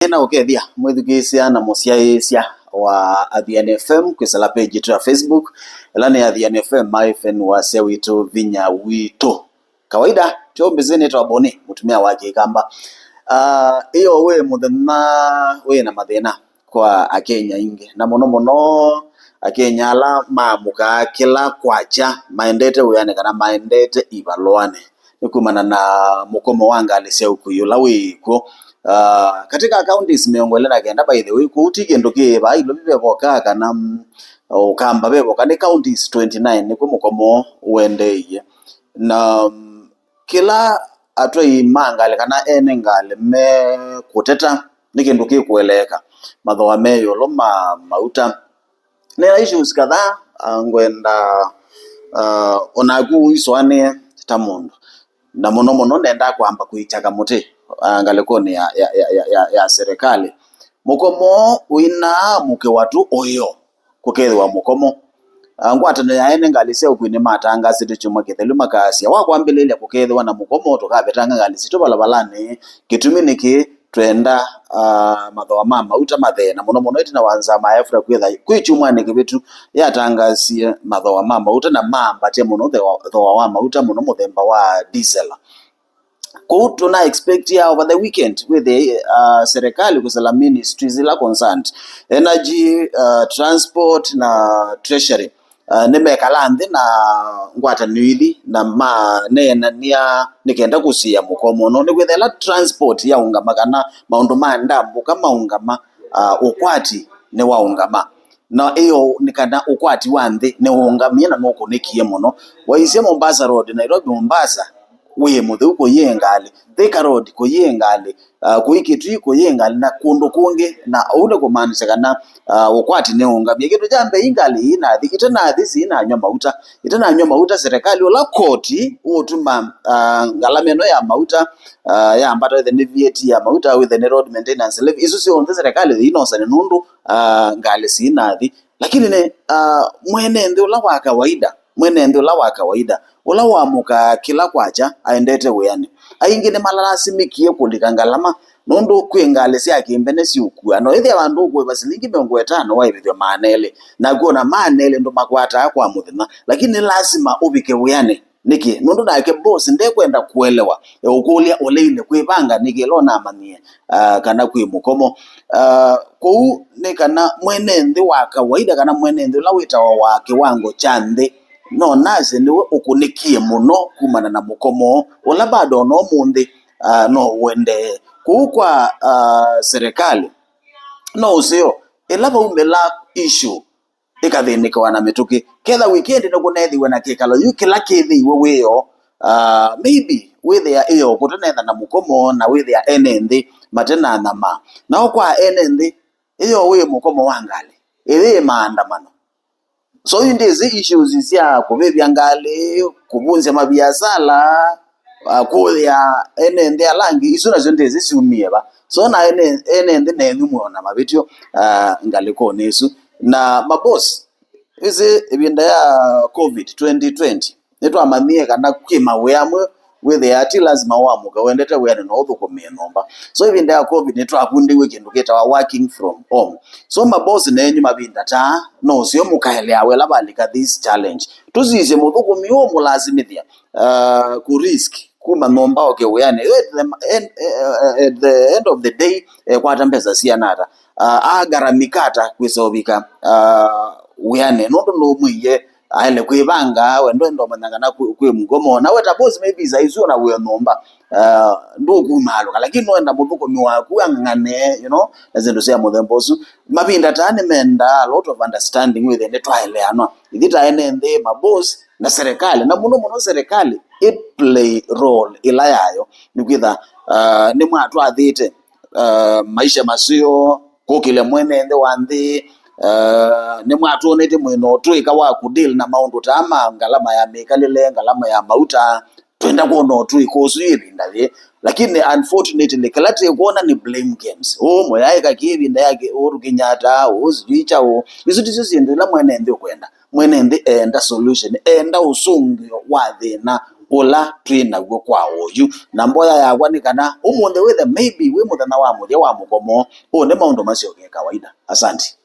Ena ukethia mwithikisia na musiaisia wa Athiani FM kwisala page yetu ya Facebook elani Athiani FM maifen wa sewitu vinya wito kawaida chombezeni twaboni mutumia wake ikamba iyo we muthema we na mathina kwa akenya ingi na muno akenya ala mamuka kila kwacha maendete uyane kana maendete ibalwane nikumana na mukomo wanga alisya ukuyula wiko katika counties miongolena kenda by the way kuutige ndoke ba ilo bibebo kaka na ukamba bebo kandi counties 29 niko mukomo wendeye na kila atwa imangale kana enengale me kuteta nikinduki kueleka mathoa meyo loma mauta nera issues kadhaa ngwenda onagu iswane tamundu na muno nenda kwamba kuichaka muti ngalekoni ya serikali mukomo wina muke watu oyo kukethwa mukomo ngwatano yaene ngalise ukwine matanga situ chuma kethelu makasia wakwambilile kukethwa na mukomo tukabetanga ngalise to balabalane kitumi niki twenda mathoa mama uta mathena muno itina wanza maefra kwetha kwichumwa nikibitu yatangasie mathoa mama uta na mamba te muno thoa wa mauta muno muthemba wa diesel kutu na expect ya over the weekend with the serikali kusala ministries la concerned energy transport na treasury nimekalandi na ngwata nwili na ma nena nia nikenda kusia mukomo no nikwethela transport ya ungama kana maundu mandambu kama ungama ukwati ne wa ungama na iyo nikana ukwati wanthi ne ungamia na noko nikie muno waise Mombasa road Nairobi Mombasa we muthu ko yengali Thika road ko yengali kuikitu ko yengali na kundu kungi na ude kumanisha kana ukwati ne ungamia kitu jambe ingali ina itana thisi ina nyoma mauta serikali ola koti utuma ngalameno ya mauta ya ambata the VAT ya mauta with the road maintenance levy isu si on serikali inosa ne nundu ngali sina thi lakini ne mwene ndio la wa kawaida ula wamuka kila kwacha aendete weyani aingine malarasimikie kulikangalama nundu kwingale sia kimbene si ukua no ithi abandu kwe basilingi 50 waibithio manele na kuona manele ndo makwata kwa muthina lakini lazima ubike weyani niki nundu nake boss ndekwenda kuelewa ukulia oleile kwibanga niki lona amanie kana kwi mukomo ku nikana mwenende wa kawaida kana mwenende lawita wa kiwango cha nthi no naze niwe ukunikie muno kumana na mukomo ola bado no mundi no wende kukwa serikali no usio elaba umela issue ikathinika wana mituki ketha weekend no kunethiwe na kikalo yukila kithi weyo maybe with ya iyo kutenetha na mukomo na with ya enenthi matena nama na kwa enenthi iyo we mukomo wangali ili maandamano so indezi issues zisia kubebya ngale kubunza mabiasala kuya enende alangi isuna zonde zisiumie ba so na enende nenyumona mabityo ngaliko nesu na maboss izi ibinda ya covid 2020 netwa amanie kana kwima weyamwe with the ati lazima wamuka wendete weyane no thukumie nomba so ibinda ya covid netwa akundiwe kindu kita working from home so maboss nenyu mabinda ta no sio mukaelea wela balika this challenge tuzize muthukumi wo mulazimithia ku risk kuma nomba weyane at the end of the day kwata mbeza sianata agaramikata kwisobika weyane nondo no mwiye aile kwibanga wendo manangana kwe mugomo na weta boss maybe zaizo na we nomba ndugu malo lakini wenda muthuko miwaku angane azindu sia muthembosu mabinda tani menda a lot of understanding with the trial ano ithita enende maboss na serikali na muno serikali it play role ilayayo nikwitha ni mwatu athite maisha masio kokile mwenende wanthi ni mwatu onete mwino tuika wa kudeal na maundu tama ngalama ya mekalile ngalama ya mauta twenda kuona tuikosu ibinda lakini unfortunately kalati kuona ni blame games moyaika kibinda yake urukinyata uzicha izo tizo zindu la mwenende kwenda mwenende enda solution enda usungio wa thina ula twina guo kwa uyu na mboya yagwa ni kana umunthe withe maybe wi muthenya wa muthia wa mugomo u ni maundu macio ge kawaida. Asante.